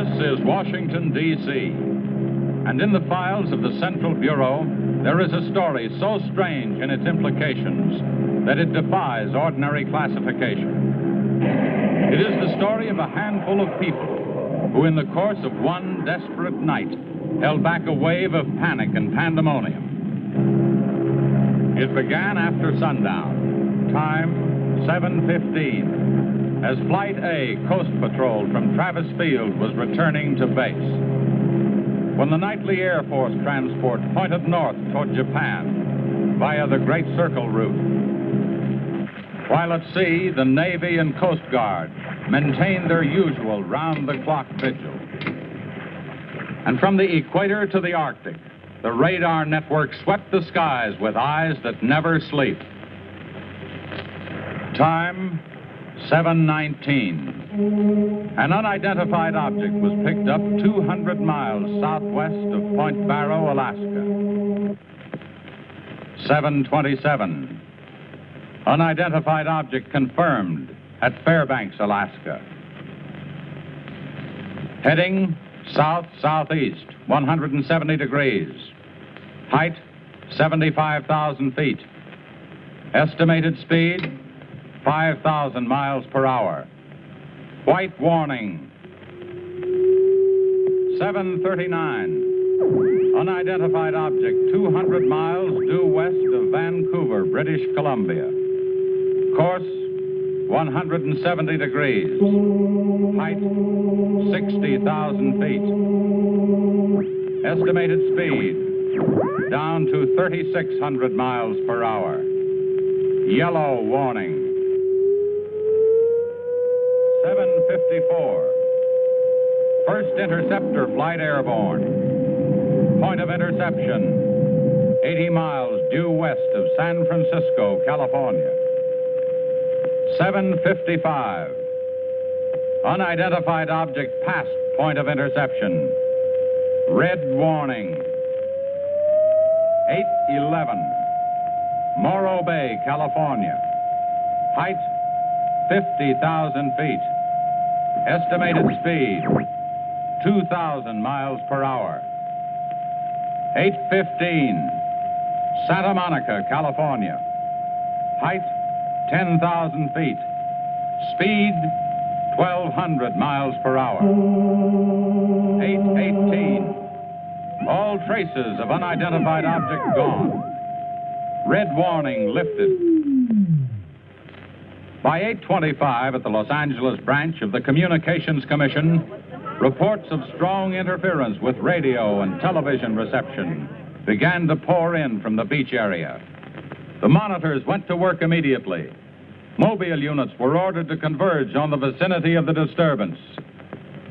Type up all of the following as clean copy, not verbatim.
This is Washington, D.C., and in the files of the Central Bureau, there is a story so strange in its implications that it defies ordinary classification. It is the story of a handful of people who, in the course of one desperate night, held back a wave of panic and pandemonium. It began after sundown, time 7:15, as Flight A Coast Patrol from Travis Field was returning to base. When the nightly Air Force transport pointed north toward Japan via the Great Circle route. While at sea, the Navy and Coast Guard maintained their usual round-the-clock vigil. And from the equator to the Arctic, the radar network swept the skies with eyes that never sleep. Time, 7:19. An unidentified object was picked up 200 miles southwest of Point Barrow, Alaska. 7:27. Unidentified object confirmed at Fairbanks, Alaska. Heading south-southeast, 170 degrees. Height, 75,000 feet. Estimated speed, 5,000 miles per hour. White warning. 7:39. Unidentified object 200 miles due west of Vancouver, British Columbia. Course 170 degrees. Height 60,000 feet. Estimated speed down to 3,600 miles per hour. Yellow warning. 7:54. First interceptor flight airborne. Point of interception, 80 miles due west of San Francisco, California. 7:55. Unidentified object past point of interception. Red warning. 8:11. Morro Bay, California. Height, 50,000 feet. Estimated speed, 2,000 miles per hour. 8:15. Santa Monica, California. Height, 10,000 feet. Speed, 1,200 miles per hour. 8:18. All traces of unidentified object gone. Red warning lifted. By 8:25 at the Los Angeles branch of the Communications Commission, reports of strong interference with radio and television reception began to pour in from the beach area. The monitors went to work immediately. Mobile units were ordered to converge on the vicinity of the disturbance.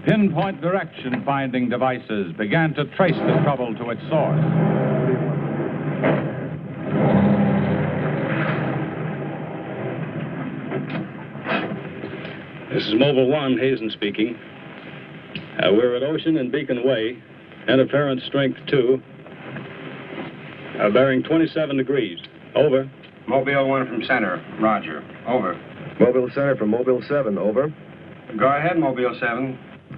Pinpoint direction finding devices began to trace the trouble to its source. This is Mobile 1, Hazen speaking. We're at Ocean and Beacon Way, interference strength 2, bearing 27 degrees. Over. Mobile 1 from center, roger. Over. Mobile Center from Mobile 7, over. Go ahead, Mobile 7.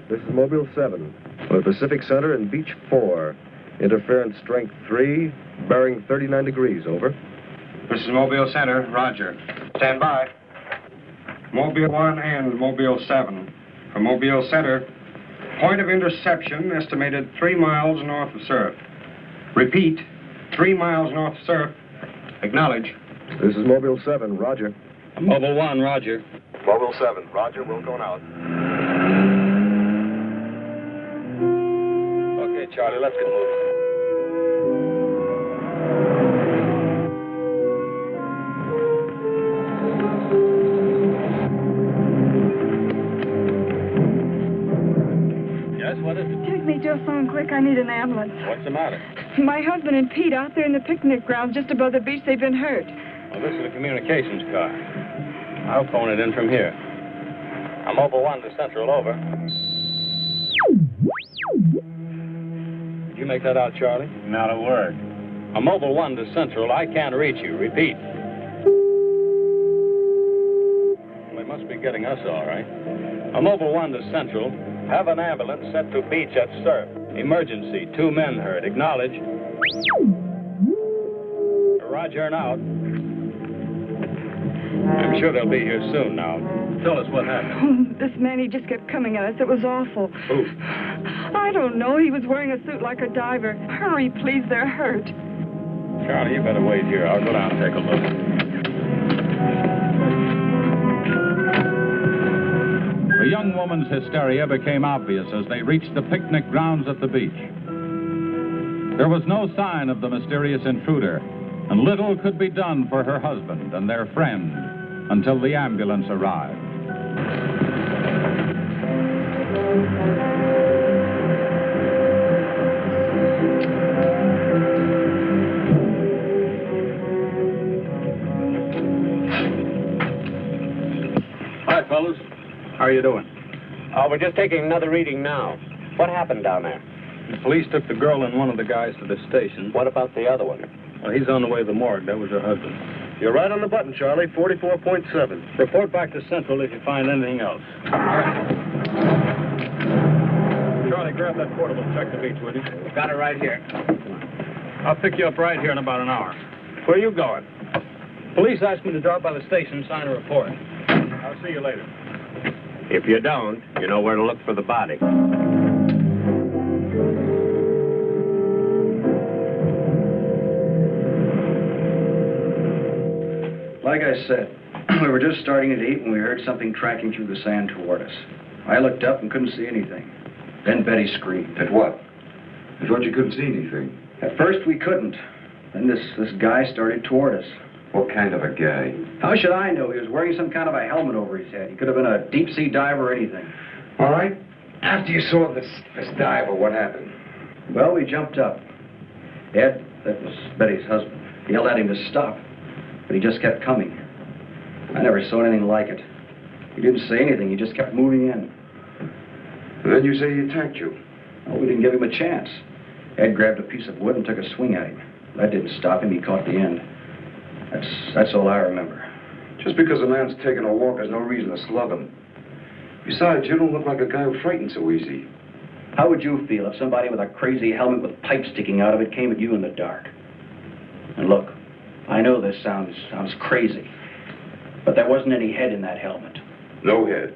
This is Mobile 7, from the Pacific Center and Beach 4. Interference strength 3, bearing 39 degrees, over. This is Mobile Center, roger. Stand by. Mobile 1 and Mobile 7. From Mobile Center, point of interception estimated 3 miles north of surf. Repeat, 3 miles north of surf. Acknowledge. This is Mobile 7, roger. Mobile 1, roger. Mobile 7, roger, we're going out. Okay, Charlie, let's get moving. Yes, what is it? Take me to a phone quick. I need an ambulance. What's the matter? My husband and Pete out there in the picnic grounds just above the beach. They've been hurt. Well, this is a communications car. I'll phone it in from here. I'm Mobile 1 to Central, over. Did you make that out, Charlie? Not a word. I'm Mobile 1 to Central. I can't reach you. Repeat. We must be getting us all right. A Mobile 1 to Central. Have an ambulance sent to beach at Surf. Emergency. 2 men hurt. Acknowledge. Roger and out. I'm sure they'll be here soon now. Tell us what happened. Oh, this man, he just kept coming at us. It was awful. Who? I don't know. He was wearing a suit like a diver. Hurry, please. They're hurt. Charlie, you better wait here. I'll go down and take a look. The young woman's hysteria became obvious as they reached the picnic grounds at the beach. There was no sign of the mysterious intruder, and little could be done for her husband and their friend until the ambulance arrived. Hi, fellas. How are you doing? We're just taking another reading now. What happened down there? The police took the girl and one of the guys to the station. What about the other one? Well, he's on the way to the morgue. That was her husband. You're right on the button, Charlie. 44.7. Report back to Central if you find anything else. Charlie, grab that portable. Check the beach, will you? Got it right here. I'll pick you up right here in about an hour. Where are you going? Police asked me to drop by the station and sign a report. I'll see you later. If you don't, you know where to look for the body. Like I said, we were just starting to eat when we heard something tracking through the sand toward us. I looked up and couldn't see anything. Then Betty screamed. At what? I thought you couldn't see anything. At first we couldn't. Then this guy started toward us. What kind of a guy? How should I know? He was wearing some kind of a helmet over his head. He could have been a deep-sea diver or anything. All right. After you saw this diver, what happened? Well, we jumped up. Ed, that was Betty's husband, yelled at him to stop. But he just kept coming. I never saw anything like it. He didn't say anything. He just kept moving in. And then you say he attacked you. Well, we didn't give him a chance. Ed grabbed a piece of wood and took a swing at him. That didn't stop him. He caught the end. That's all I remember. Just because a man's taking a walk, there's no reason to slug him. Besides, you don't look like a guy who frightens so easy. How would you feel if somebody with a crazy helmet with pipes sticking out of it came at you in the dark? And look, I know this sounds crazy, but there wasn't any head in that helmet. No head.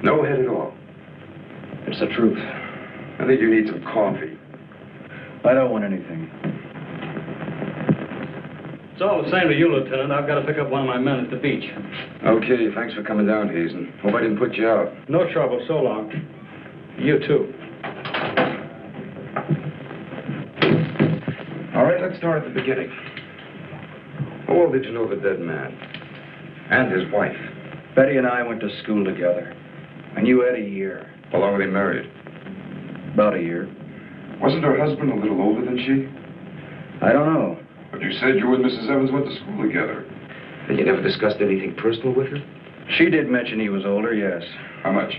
No head at all. It's the truth. I think you need some coffee. I don't want anything. It's all the same to you, Lieutenant. I've got to pick up one of my men at the beach. Okay, thanks for coming down, Hazen. Hope I didn't put you out. No trouble. So long. You too. All right, let's start at the beginning. How well did you know the dead man? And his wife? Betty and I went to school together. I knew Ed a year. How long were they married? About a year. Wasn't her husband a little older than she? I don't know. But you said you and Mrs. Evans went to school together. And you never discussed anything personal with her? She did mention he was older, yes. How much?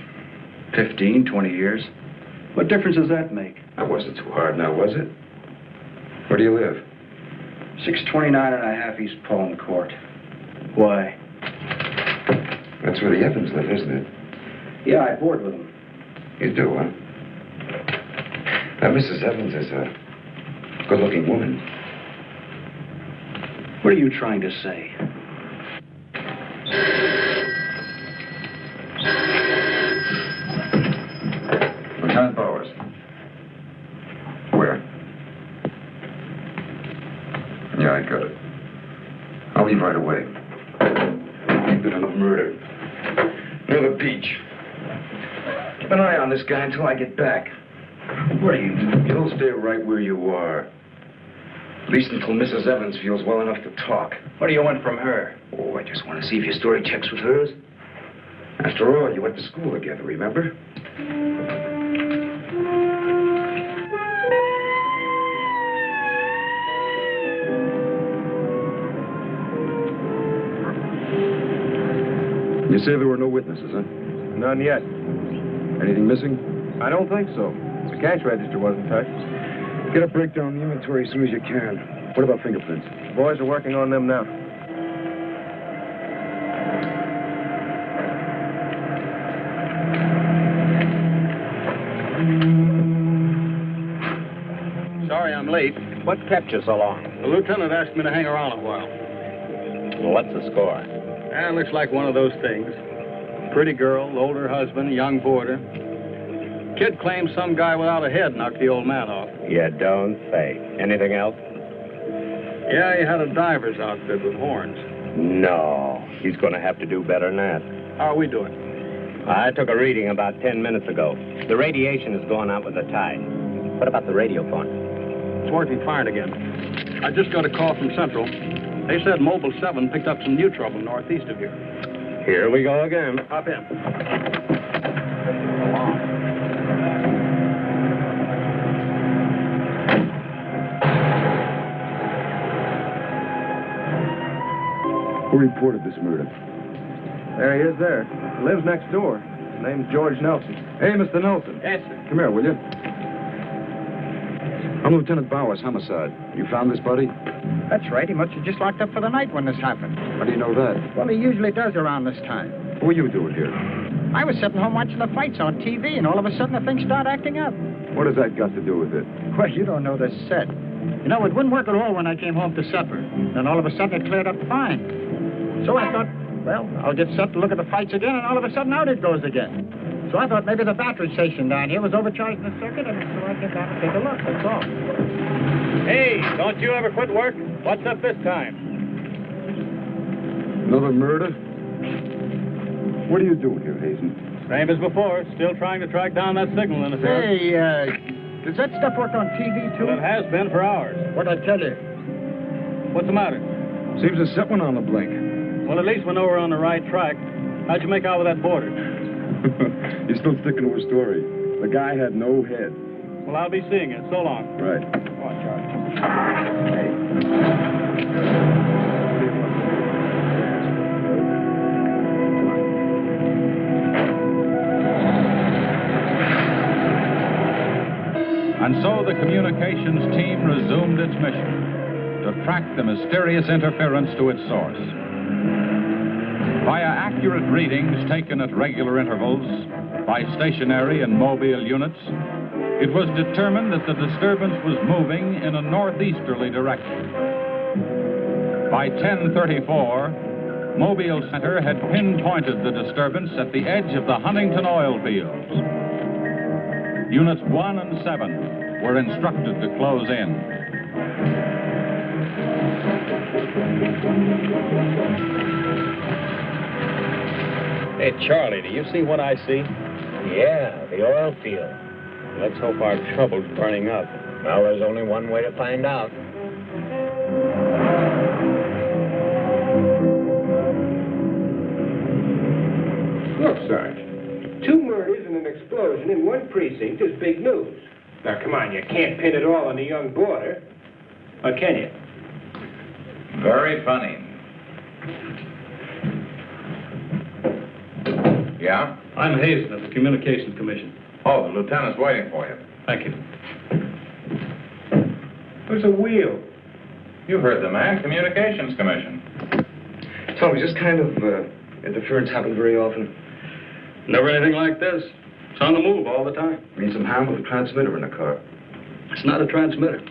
15, 20 years. What difference does that make? That wasn't too hard now, was it? Where do you live? 629 and a half East Palm Court. Why? That's where the Evans live, isn't it? Yeah, I board with them. You do, huh? Now, Mrs. Evans is a good-looking woman. What are you trying to say? Lieutenant Bowers. Where? Yeah, I got it. I'll leave right away. Ain't been enough murder. Near the beach. Keep an eye on this guy until I get back. What are you doing? You'll stay right where you are. At least until Mrs. Evans feels well enough to talk. What do you want from her? Oh, I just want to see if your story checks with hers. After all, you went to school together, remember? You say there were no witnesses, huh? None yet. Anything missing? I don't think so. The cash register wasn't touched. Get a breakdown on the inventory as soon as you can. What about fingerprints? The boys are working on them now. What kept you so long? The lieutenant asked me to hang around a while. What's the score? It looks like one of those things. Pretty girl, older husband, young boarder. Kid claims some guy without a head knocked the old man off. You don't say. Anything else? Yeah, he had a diver's outfit with horns. No. He's going to have to do better than that. How are we doing? I took a reading about 10 minutes ago. The radiation is going out with the tide. What about the radio phone? It's working fine again. I just got a call from Central. They said Mobile 7 picked up some new trouble northeast of here. Here we go again. Hop in. Who reported this murder? There he is there. Lives next door. Name's George Nelson. Hey, Mr. Nelson. Yes, sir. Come here, will you? I'm Lieutenant Bowers, homicide. You found this body? That's right. He must have just locked up for the night when this happened. How do you know that? Well, he usually does around this time. What are you doing here? I was sitting home watching the fights on TV, and all of a sudden the thing started acting up. What has that got to do with it? Well, you don't know this set. You know, it wouldn't work at all when I came home to supper. Then all of a sudden it cleared up fine. So I thought, well, I'll get set to look at the fights again, and all of a sudden out it goes again. So I thought maybe the battery station down here was overcharging the circuit, and so I came down to take a look, that's all. Hey, don't you ever quit work? What's up this time? Another murder? What are you doing here, Hazen? Same as before. Still trying to track down that signal interference. Hey, does that stuff work on TV, too? Well, it has been for hours. What'd I tell you? What's the matter? Seems to set one on the blink. Well, at least we know we're on the right track. How'd you make out with that boarder? You're still sticking to a story. The guy had no head. Well, I'll be seeing you. So long. Right. Come on, Charlie. And so the communications team resumed its mission to track the mysterious interference to its source. Via accurate readings taken at regular intervals by stationary and mobile units, it was determined that the disturbance was moving in a northeasterly direction. By 10:34, Mobile Center had pinpointed the disturbance at the edge of the Huntington oil fields. Units 1 and 7 were instructed to close in. Hey, Charlie, do you see what I see? Yeah, the oil field. Let's hope our trouble's burning up. Well, there's only one way to find out. Look, Sarge, 2 murders and an explosion in one precinct is big news. Now, come on, you can't pin it all on the young boarder. Or can you? Very funny. Yeah? I'm Hazen of the Communications Commission. Oh, the lieutenant's waiting for you. Thank you. What's a wheel? You heard the man, Communications Commission. Tommy, this kind of interference happen very often? Never anything like this. It's on the move all the time. Means some harm with a transmitter in the car. It's not a transmitter.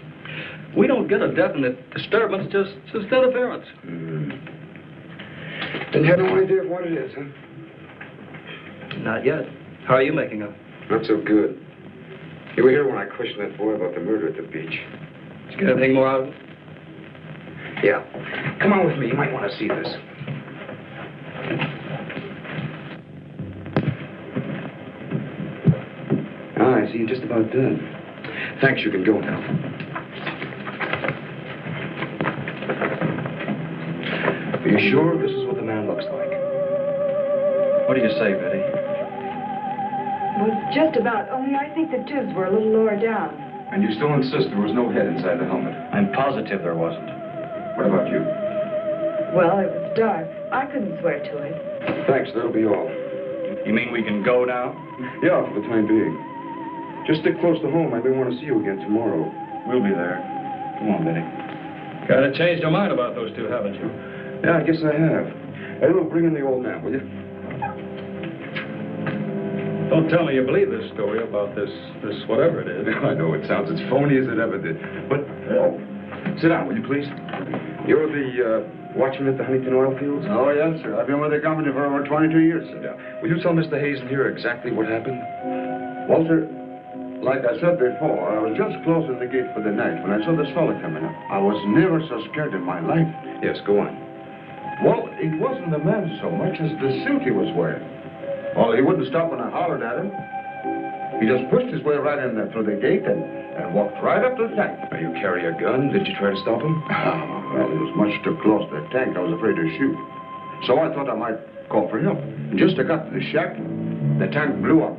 We don't get a definite disturbance, just interference. Didn't have no idea of what it is, huh? Not yet. How are you making up? Not so good. You were here when I questioned that boy about the murder at the beach. Did you get anything more out of it? Yeah. Come on with me. You might want to see this. I see you're just about done. Thanks, you can go now. Are you sure this is what the man looks like? What do you say, Betty? Well, just about, only I think the tubes were a little lower down. And you still insist there was no head inside the helmet? I'm positive there wasn't. What about you? Well, it was dark. I couldn't swear to it. Thanks, that'll be all. You mean we can go now? Yeah, for the time being. Just stick close to home. I may want to see you again tomorrow. We'll be there. Come on, Betty. Kind of changed your mind about those two, haven't you? Yeah, I guess I have. Hey, look, bring in the old man, will you? Don't tell me you believe this story about this whatever it is. I know it sounds as phony as it ever did. But, oh, Sit down, will you, please? You're the watchman at the Huntington oil fields? Oh, yes, sir. I've been with the company for over 22 years, sir. Yeah. Will you tell Mr. Hazen here exactly what happened? Well, sir, like I said before, I was just closing the gate for the night when I saw this fella coming up. I was never so scared in my life. Yes, go on. Well, it wasn't the man so much as the suit he was wearing. Well, he wouldn't stop when I hollered at him. He just pushed his way right in there through the gate and walked right up to the tank. Now, you carry a gun. Did you try to stop him? Well, he was much too close to the tank. I was afraid to shoot. So I thought I might call for help. Just as I got to the shack, the tank blew up.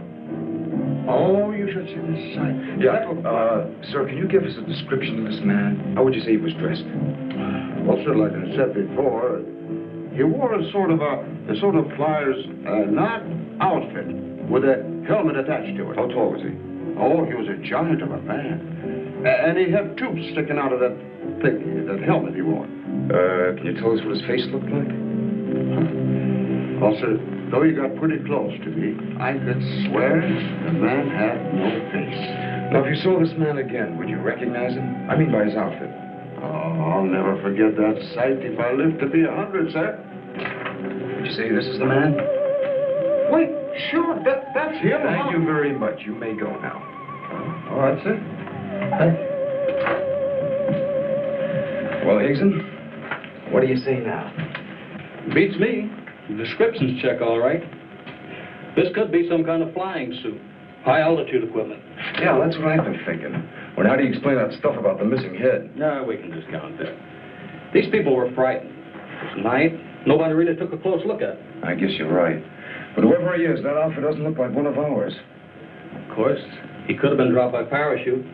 Oh, you should see the sight. Yeah. Sir, can you give us a description of this man? How would you say he was dressed? Well, sir, like I said before, he wore a sort of flyer's not outfit with a helmet attached to it. How tall was he? Oh, he was a giant of a man. And he had tubes sticking out of that thing, that helmet he wore. Can you tell us what his face looked like? Well, sir, though he got pretty close to me, I could swear the man had no face. Now, if you saw this man again, would you recognize him? I mean by his outfit. Oh, I'll never forget that sight if I live to be 100, sir. Would you say this is the man? Wait, sure, that's him. Thank you very much. You may go now. All right, sir. Thank you. Well, Higson, what do you say now? Beats me. The descriptions check all right. This could be some kind of flying suit. High-altitude equipment. Yeah, that's what I've been thinking. Well, how do you explain that stuff about the missing head? No, we can discount that. These people were frightened. It was night. Nobody really took a close look at it. I guess you're right. But whoever he is, that outfit doesn't look like one of ours. Of course, he could have been dropped by parachute.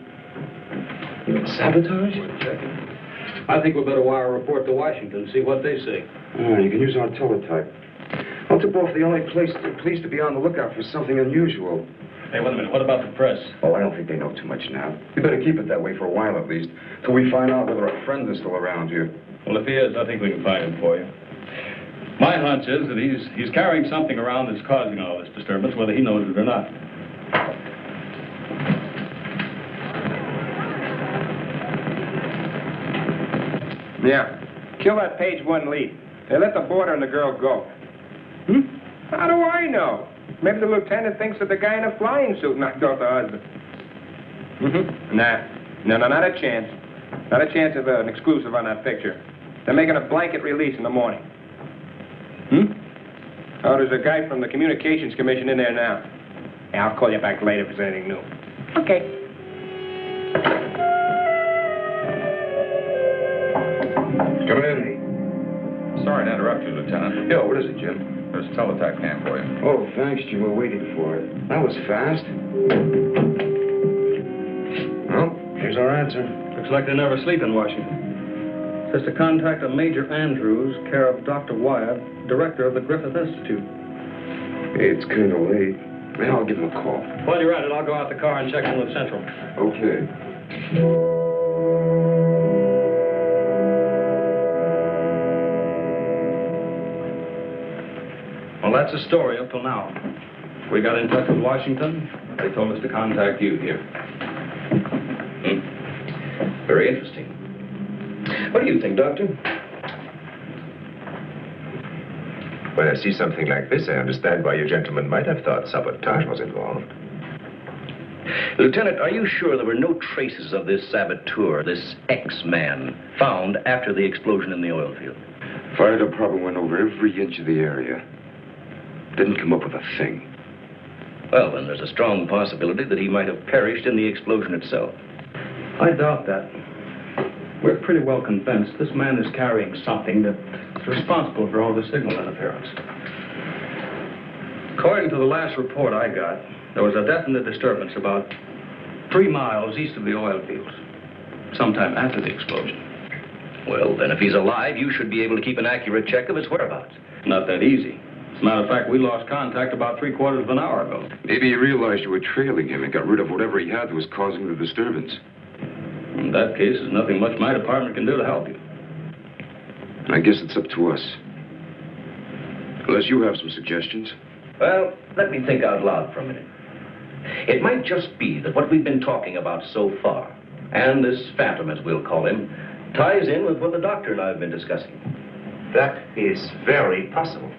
You mean sabotage? We're checking. I think we better wire a report to Washington and see what they say. Oh, you can use our teletype. I'll tip off the LA police to be on the lookout for something unusual. Hey, wait a minute. What about the press? Oh, I don't think they know too much now. We better keep it that way for a while at least, till we find out whether our friend is still around here. Well, if he is, I think we can find him for you. My hunch is that he's carrying something around that's causing all this disturbance, whether he knows it or not. Yeah. Kill that page 1 lead. They let the boarder and the girl go. How do I know? Maybe the lieutenant thinks that the guy in a flying suit knocked off the husband. No, not a chance. Not a chance of an exclusive on that picture. They're making a blanket release in the morning. Oh, there's a guy from the Communications Commission in there now. Yeah, I'll call you back later if there's anything new. Okay. Come in. Sorry to interrupt you, Lieutenant. Yeah, what is it, Jim? There's a teletype cam for you. Oh, thanks, Jim. We're waiting for it. That was fast. Well, here's our answer. Looks like they never sleep in Washington. Says to contact a Major Andrews, care of Dr. Wyatt, director of the Griffith Institute. Hey, it's kind of late. Man, I'll give him a call. While you're at it, I'll go out the car and check in with Central. Okay. Well, that's the story up till now. We got in touch with Washington. They told us to contact you here. Very interesting. What do you think, Doctor? When I see something like this, I understand why you gentlemen might have thought sabotage was involved. Lieutenant, are you sure there were no traces of this saboteur, this X-man, found after the explosion in the oil field? Fighter probably went over every inch of the area. Didn't come up with a thing. Well, then there's a strong possibility that he might have perished in the explosion itself. I doubt that. We're pretty well convinced this man is carrying something that's responsible for all the signal interference. According to the last report I got, there was a definite disturbance about 3 miles east of the oil fields, sometime after the explosion. Well, then if he's alive, you should be able to keep an accurate check of his whereabouts. Not that easy. As a matter of fact, we lost contact about 3/4 of an hour ago. Maybe he realized you were trailing him and got rid of whatever he had that was causing the disturbance. In that case, there's nothing much my department can do to help you. I guess it's up to us. Unless you have some suggestions. Well, let me think out loud for a minute. It might just be that what we've been talking about so far, and this phantom, as we'll call him, ties in with what the doctor and I have been discussing. That is very possible.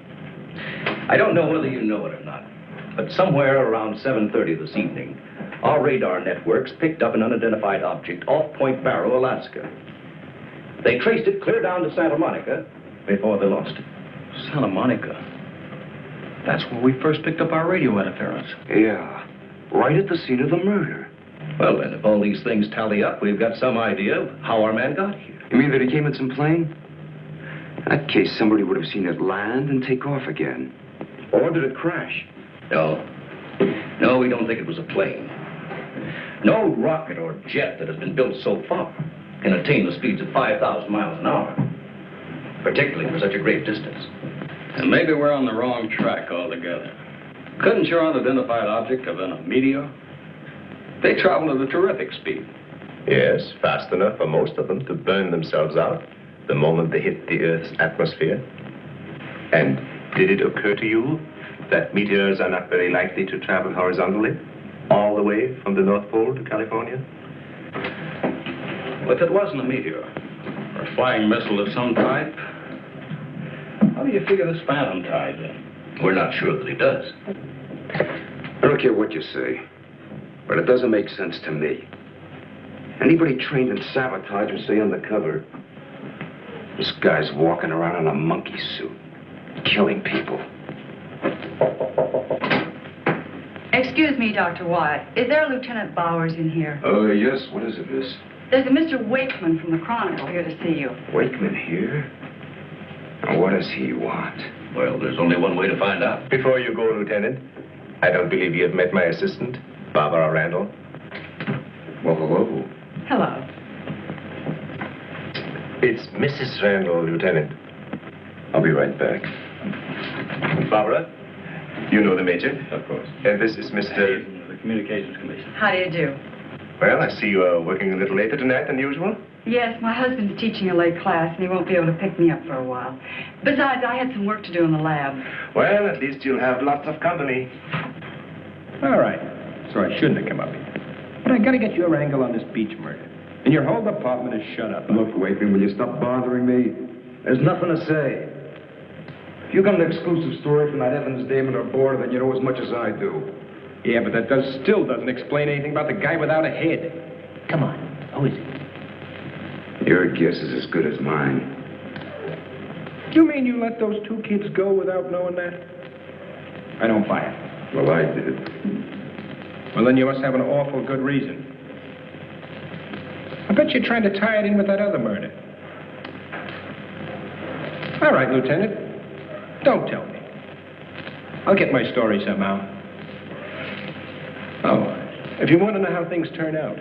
I don't know whether you know it or not, but somewhere around 7:30 this evening, our radar networks picked up an unidentified object off Point Barrow, Alaska. They traced it clear down to Santa Monica before they lost it. Santa Monica. That's where we first picked up our radio interference. Yeah, right at the scene of the murder. Well, then, if all these things tally up, we've got some idea of how our man got here. You mean that he came in some plane? In that case, somebody would have seen it land and take off again. Or did it crash? No. No, we don't think it was a plane. No rocket or jet that has been built so far can attain the speeds of 5,000 miles an hour, particularly for such a great distance. And maybe we're on the wrong track altogether. Couldn't your unidentified object have been a meteor? They travel at a terrific speed. Yes, fast enough for most of them to burn themselves out the moment they hit the Earth's atmosphere. And did it occur to you that meteors are not very likely to travel horizontally, all the way from the North Pole to California? Well, if it wasn't a meteor, or a flying missile of some type, how do you figure this phantom ties in? We're not sure that he does. I don't care what you say, but it doesn't make sense to me. Anybody trained in sabotage would stay undercover. This guy's walking around in a monkey suit, killing people. Excuse me, Dr. Wyatt. Is there a Lieutenant Bowers in here? Oh, yes. What is it, miss? There's a Mr. Wakeman from the Chronicle here to see you. Wakeman here? And what does he want? Well, there's only one way to find out. Before you go, Lieutenant, I don't believe you have met my assistant, Barbara Randall. Well, hello. Hello. It's Mrs. Randall, Lieutenant. I'll be right back. Barbara, you know the Major? Of course. And this is Mr. The Communications Commission. How do you do? Well, I see you are working a little later tonight than usual. Yes, my husband's teaching a late class, and he won't be able to pick me up for a while. Besides, I had some work to do in the lab. Well, at least you'll have lots of company. All right. So I shouldn't have come up here. But I gotta get your angle on this beach murder. And your whole department is shut up. Look, Wakeman, will you stop bothering me? There's nothing to say. If you got an exclusive story from that Evans Damon or Board, then you know as much as I do. Yeah, but that still doesn't explain anything about the guy without a head. Come on. Who is he? Your guess is as good as mine. You mean you let those two kids go without knowing that? I don't buy it. Well, I did. Well, then you must have an awful good reason. I bet you're trying to tie it in with that other murder. All right, Lieutenant. Don't tell me. I'll get my story somehow. Oh, if you want to know how things turn out,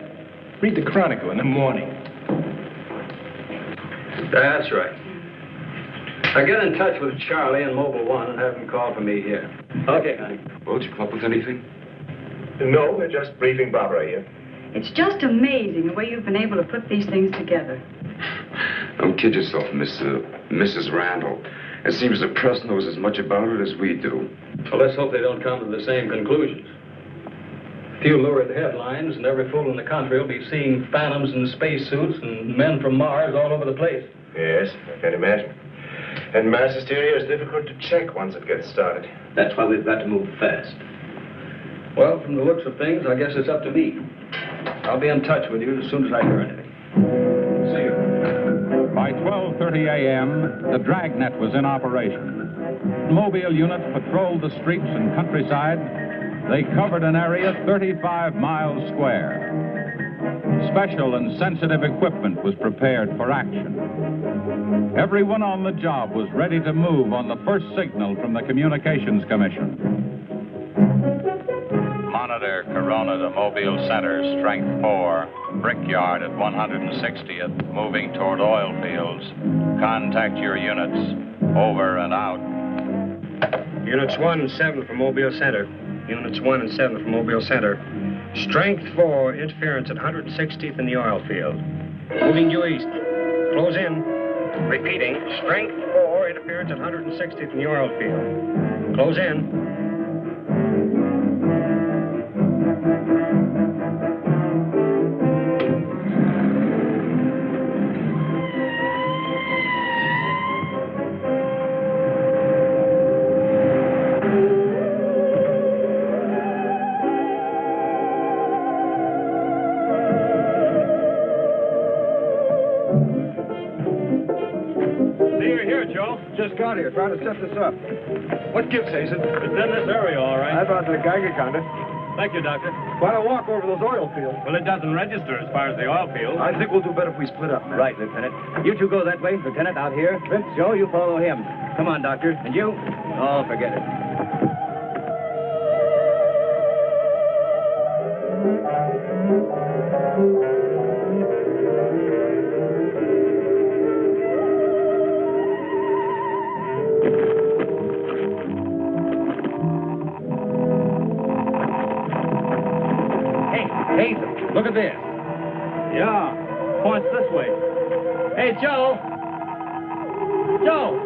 read the Chronicle in the morning. That's right. Now get in touch with Charlie in Mobile 1 and have him call for me here. Okay, honey. Well, did you come up with anything? No, we're just briefing Barbara here. It's just amazing the way you've been able to put these things together. Don't kid yourself, Mrs. Randall. It seems the press knows as much about it as we do. Well, let's hope they don't come to the same conclusions. A few lurid headlines, and every fool in the country will be seeing phantoms in spacesuits and men from Mars all over the place. Yes, I can imagine. And mass hysteria is difficult to check once it gets started. That's why we've got to move fast. Well, from the looks of things, I guess it's up to me. I'll be in touch with you as soon as I hear anything. See you. By 12:30 a.m., the dragnet was in operation. Mobile units patrolled the streets and countryside. They covered an area 35 miles square. Special and sensitive equipment was prepared for action. Everyone on the job was ready to move on the first signal from the Communications Commission. Monitor Corona to Mobile Center, strength 4, Brickyard at 160th, moving toward oil fields. Contact your units. Over and out. Units 1 and 7 from Mobile Center. Units 1 and 7 from Mobile Center. Strength 4, interference at 160th in the oil field. Moving due east. Close in. Repeating, strength 4, interference at 160th in the oil field. Close in. around here trying to set this up. What gives, Hazen? It's in this area, all right. I brought the Geiger counter. Thank you, Doctor. Why don't walk over those oil fields? Well, it doesn't register as far as the oil field. I think we'll do better if we split up, man. Right, Lieutenant. You two go that way. Lieutenant, out here. Vince, Joe, you follow him. Come on, Doctor. And you? Oh, forget it. Hazen, look at this. Yeah, points this way. Hey, Joe. Joe.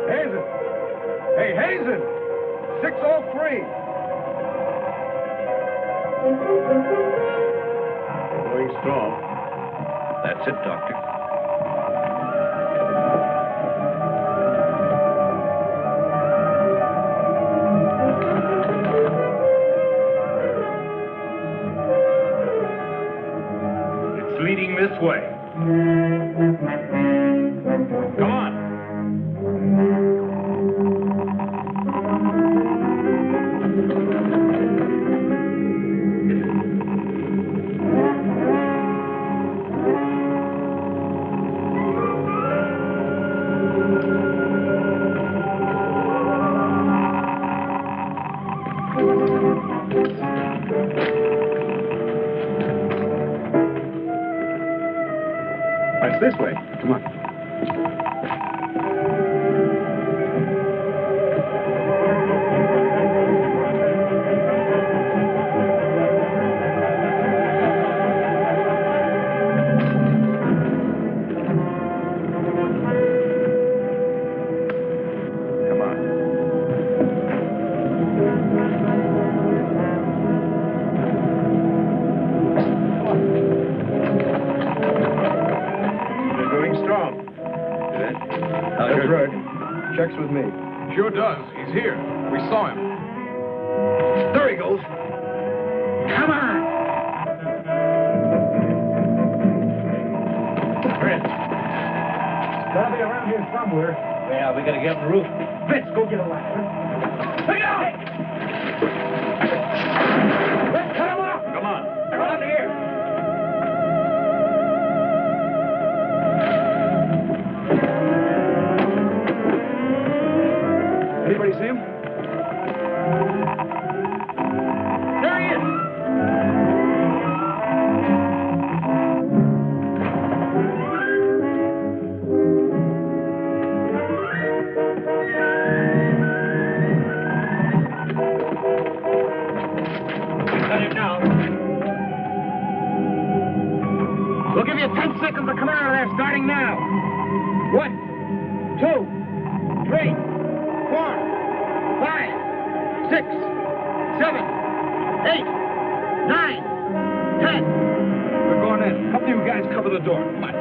Hazen! Hey, Hazen! 603! Going strong. That's it, Doctor. It's leading this way. Come on. It's this way. Come on. Come on. They're going strong. That's right. Checks with me. Sure does. He's here. We saw him. There he goes. Come on. Fritz. Gotta be around here somewhere. Yeah, we gotta get up the roof. Vince, go get a ladder. Look out! Let's cut him off! Come on. Around here. Anybody see him? There he is. Cut him now. We'll give you 10 seconds to come out of there, starting now. 1, 2, 3, 4, 5, 6, 7, 8, 9, 10. We're going in. Up to you guys, cover the door. Come on.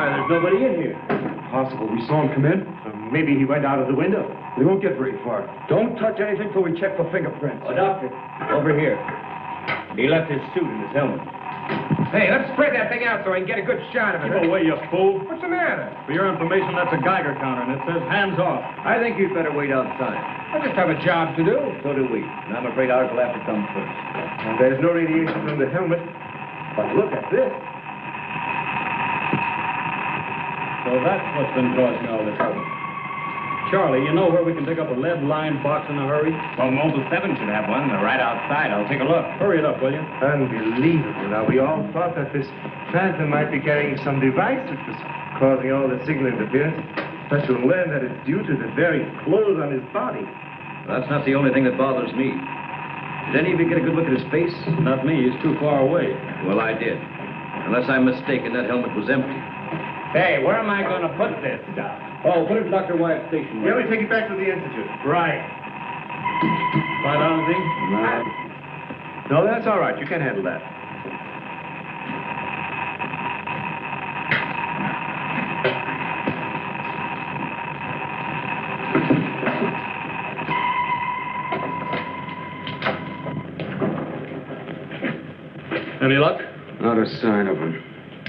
There's nobody in here. Possible. We saw him come in. Maybe he went out of the window. We won't get very far. Don't touch anything till we check for fingerprints. Oh, Doctor, over here. He left his suit and his helmet. Hey, let's spread that thing out so I can get a good shot of it. Keep away, you fool. What's the matter? For your information, that's a Geiger counter, and it says hands off. I think you'd better wait outside. I just have a job to do. So do we. And I'm afraid ours will have to come first. And there's no radiation from the helmet. But look at this. So that's what's been causing all this trouble. Charlie, you know where we can pick up a lead-lined box in a hurry? Well, Mobile 7 should have one. They're right outside. I'll take a look. Hurry it up, will you? Unbelievable. Now, we all thought that this phantom might be carrying some device which was causing all the signal interference. But to learn that it's due to the very clothes on his body. That's not the only thing that bothers me. Did any of you get a good look at his face? Not me. He's too far away. Well, I did. Unless I'm mistaken, that helmet was empty. Hey, where am I going to put this stuff? Oh, put it in Dr. Wyatt's station. Yeah, we take it back to the Institute. Right. Find out anything? No, that's all right. You can handle that. Any luck? Not a sign of him.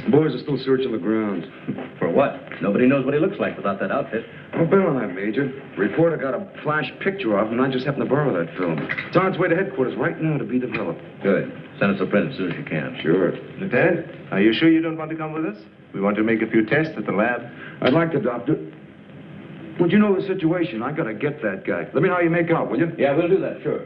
Boys are still searching the grounds. For what? Nobody knows what he looks like without that outfit. I'll bet on that, Major. Reporter got a flash picture of him, and I just happened to borrow that film. It's on its way to headquarters right now to be developed. Good. Send us a print as soon as you can. Sure. Lieutenant, are you sure you don't want to come with us? We want to make a few tests at the lab. I'd like to, Doctor. But you know the situation. I gotta get that guy. Let me know how you make out, will you? Yeah, we'll do that, sure.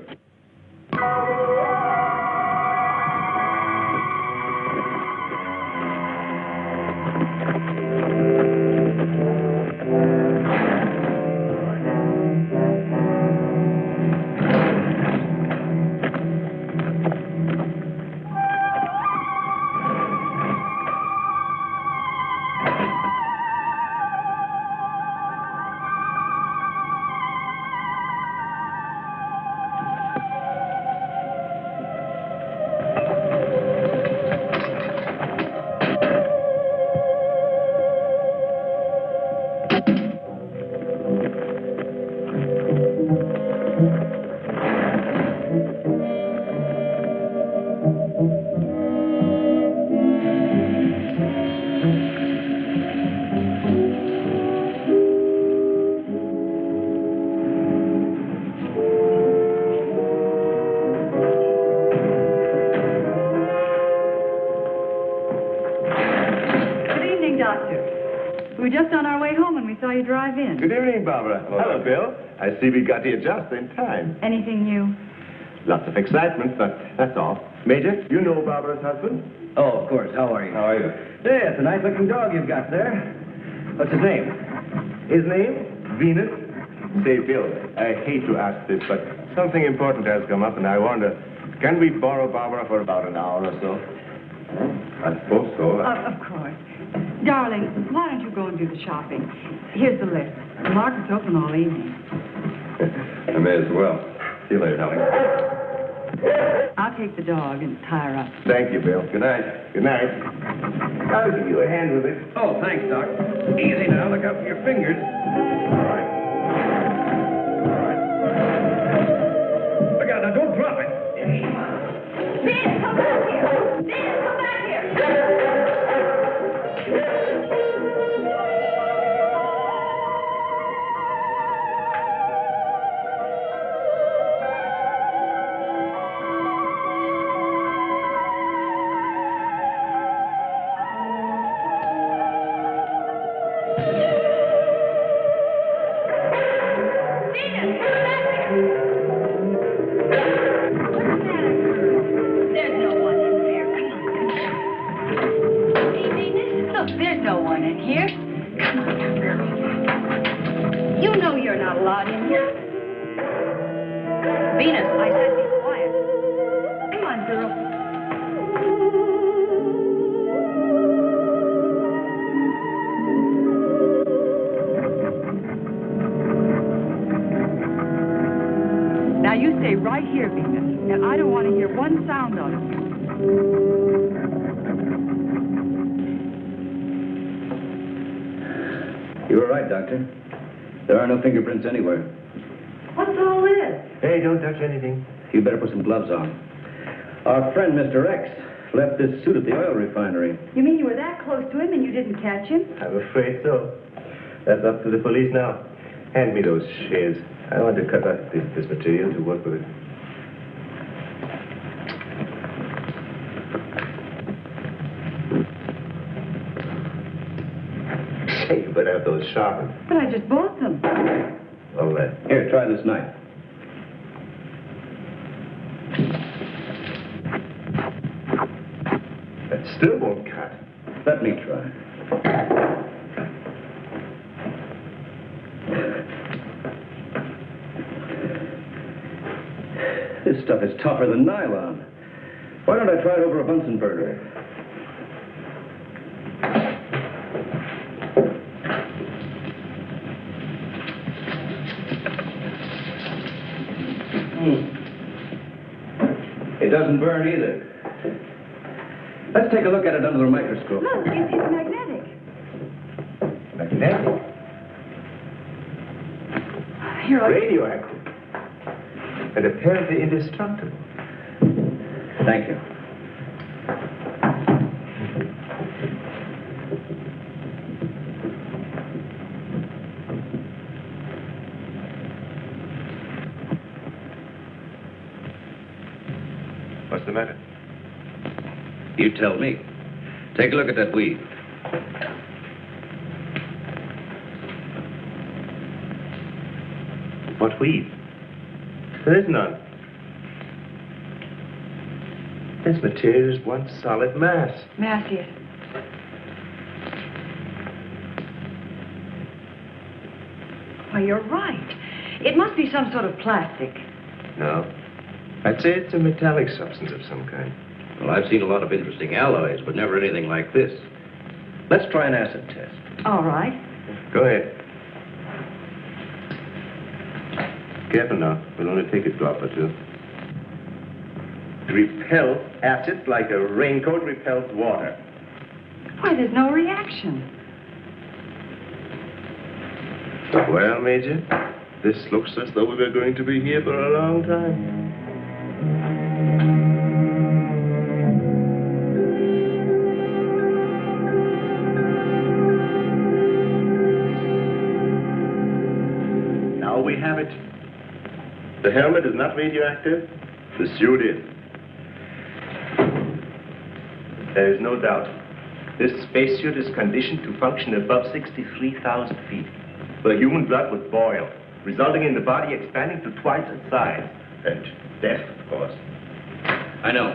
Drive in. Good evening, Barbara. Hello, Bill. I see we got here just in time. Anything new? Lots of excitement, but that's all. Major, you know Barbara's husband? Oh, of course. How are you? How are you? Hey, it's a nice-looking dog you've got there. What's his name? His name? Venus. Say, Bill, I hate to ask this, but something important has come up, and I wonder, can we borrow Barbara for about an hour or so? I suppose so. Of course. Darling, why don't you go and do the shopping? Here's the list. The market's open all evening. I may as well. See you later, darling. I'll take the dog and tie her up. Thank you, Bill. Good night. Good night. I'll give you a hand with it. Oh, thanks, Doc. Easy now. Look out for your fingers. All right. Look out now. Don't drop it. Ben, come back here. Ben, come back here. You were right, Doctor. There are no fingerprints anywhere. What's all this? Hey, don't touch anything. You better put some gloves on. Our friend, Mr. X, left this suit at the oil refinery. You mean you were that close to him and you didn't catch him? I'm afraid so. That's up to the police now. Hand me those shades. I want to cut out this material to work with it. Hey, you better have those sharpened. But I just bought them. All right. Here, try this knife. That still won't cut. Let me try. This stuff is tougher than nylon. Why don't I try it over a Bunsen burner? It doesn't burn either. Let's take a look at it under the microscope. Look, it's magnetic. Magnetic? Here, radioactive. And apparently indestructible. Thank you. What's the matter? You tell me. Take a look at that weed. What weed? There is none. This material is one solid mass. May I see it? Why, you're right. It must be some sort of plastic. No. I'd say it's a metallic substance of some kind. Well, I've seen a lot of interesting alloys, but never anything like this. Let's try an acid test. All right. Go ahead. Careful now. We'll only take a drop or two. Repel acid like a raincoat repels water. Why, there's no reaction. Well, Major, this looks as though we were going to be here for a long time. Now we have it. The helmet is not radioactive. The suit is. There is no doubt. This spacesuit is conditioned to function above 63,000 feet, where human blood would boil, resulting in the body expanding to twice its size. And death, of course. I know.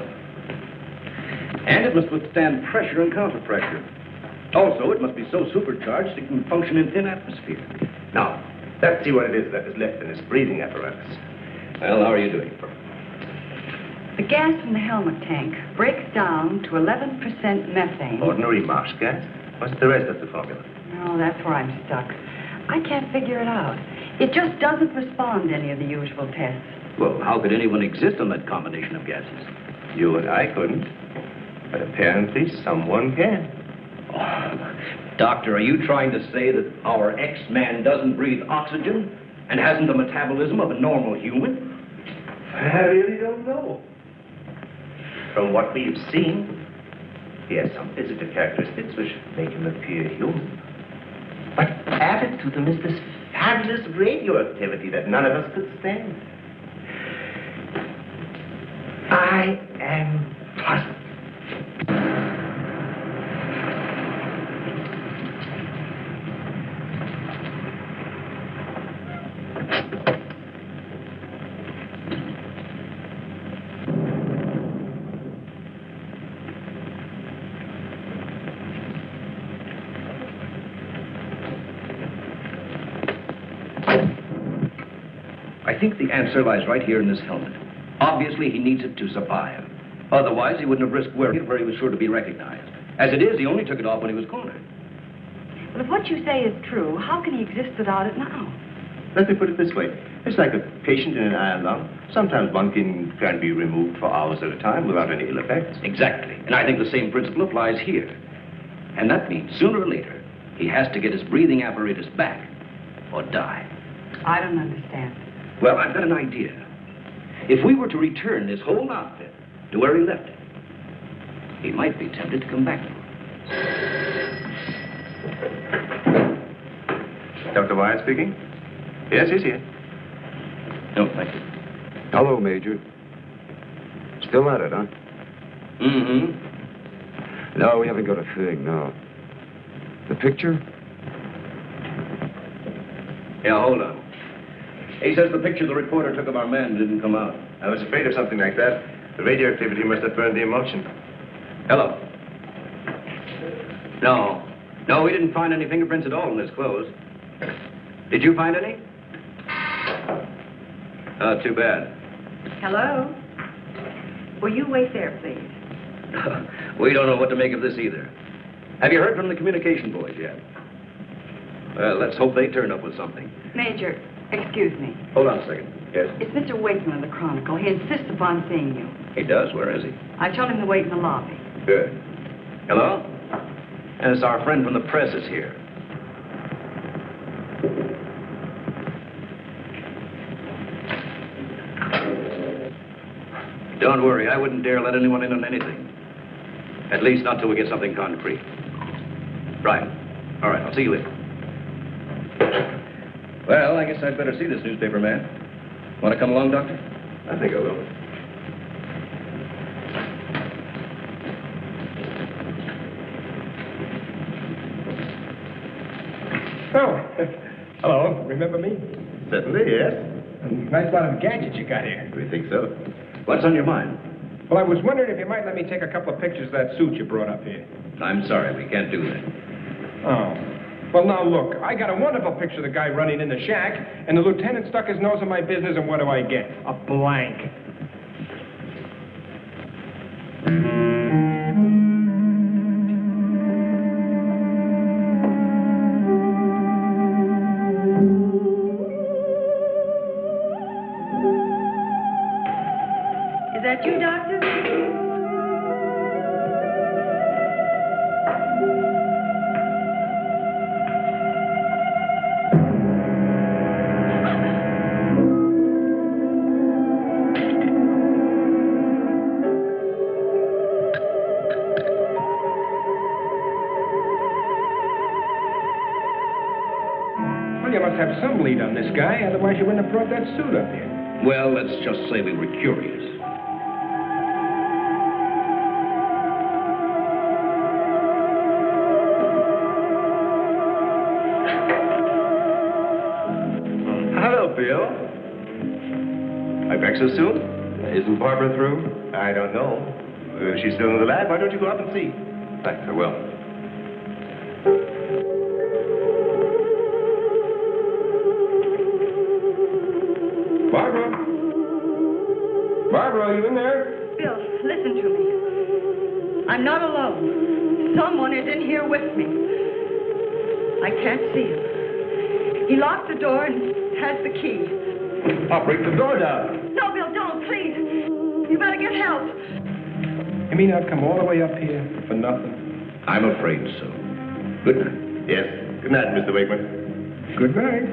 And it must withstand pressure and counterpressure. Also, it must be so supercharged it can function in thin atmosphere. Now, let's see what it is that is left in this breathing apparatus. Well, how are you doing? The gas from the helmet tank breaks down to 11% methane. Ordinary marsh gas? What's the rest of the formula? No, that's where I'm stuck. I can't figure it out. It just doesn't respond to any of the usual tests. Well, how could anyone exist on that combination of gases? You and I couldn't. But apparently someone can. Oh, Doctor, are you trying to say that our X-Man doesn't breathe oxygen and hasn't the metabolism of a normal human? I really don't know. From what we've seen, he has some physical characteristics which make him appear human. But added to them is this fabulous radioactivity that none of us could stand. I am puzzled. I think the answer lies right here in this helmet. Obviously, he needs it to survive. Otherwise, he wouldn't have risked wearing it where he was sure to be recognized. As it is, he only took it off when he was cornered. Well, if what you say is true, how can he exist without it now? Let me put it this way. It's like a patient in an iron lung. Sometimes one can be removed for hours at a time without any ill effects. Exactly. And I think the same principle applies here. And that means, sooner or later, he has to get his breathing apparatus back or die. I don't understand. Well, I've got an idea. If we were to return this whole outfit to where he left it, he might be tempted to come back. Dr. Wyatt speaking? Yes, he's here. No, thank you. Hello, Major. Still at it, huh? Mm-hmm. No, we haven't got a thing, no. The picture? Yeah, hold on. He says the picture the reporter took of our man didn't come out. I was afraid of something like that. The radioactivity must have burned the emulsion. Hello. No, we didn't find any fingerprints at all in his clothes. Did you find any? Oh, too bad. Hello? Will you wait there, please? We don't know what to make of this either. Have you heard from the communication boys yet? Well, let's hope they turn up with something. Major, excuse me. Hold on a second. Yes? It's Mr. Wakeman of the Chronicle. He insists upon seeing you. He does? Where is he? I told him to wait in the lobby. Good. Hello? And it's our friend from the press is here. Don't worry, I wouldn't dare let anyone in on anything. At least not till we get something concrete. Right. All right, I'll see you later. Well, I guess I'd better see this newspaper man. Want to come along, Doctor? I think I will. Oh, hello. Remember me? Certainly, yes. Nice lot of gadgets you got here. We think so. What's on your mind? Well, I was wondering if you might let me take a couple of pictures of that suit you brought up here. I'm sorry, we can't do that. Oh. Well, now, look, I got a wonderful picture of the guy running in the shack, and the lieutenant stuck his nose in my business, and what do I get? A blank. Is that you, Doctor? Well, you must have some lead on this guy, otherwise you wouldn't have brought that suit up here. Well, let's just say we were curious. Hello, Bill. Are you back so soon? Isn't Barbara through? I don't know. If she's still in the lab, why don't you go up and see? Thanks, I will. Barbara? Barbara, are you in there? Bill, listen to me. I'm not alone. Someone is in here with me. I can't see him. He locked the door and has the key. I'll break the door down. No, Bill, don't, please. You better get help. You mean I'd come all the way up here for nothing? I'm afraid so. Good night. Yes. Good night, Mr. Wakeman. Good night.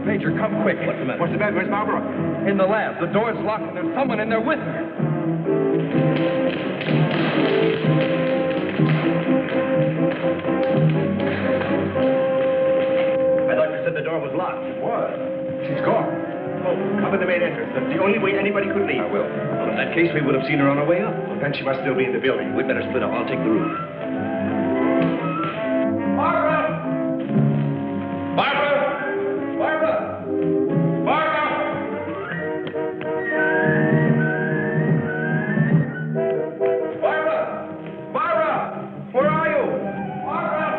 Major, come quick. What's the matter? What's the matter? Where's Barbara? In the lab. The door's locked and there's someone in there with her. I thought you said the door was locked. It was. She's gone. Oh, cover the main entrance. That's the only way anybody could leave. I will. Well, in that case, we would have seen her on her way up. Well, then she must still be in the building. We'd better split up. I'll take the roof. Barbara! Barbara! Barbara! Barbara! Barbara! Barbara! Where are you? Barbara!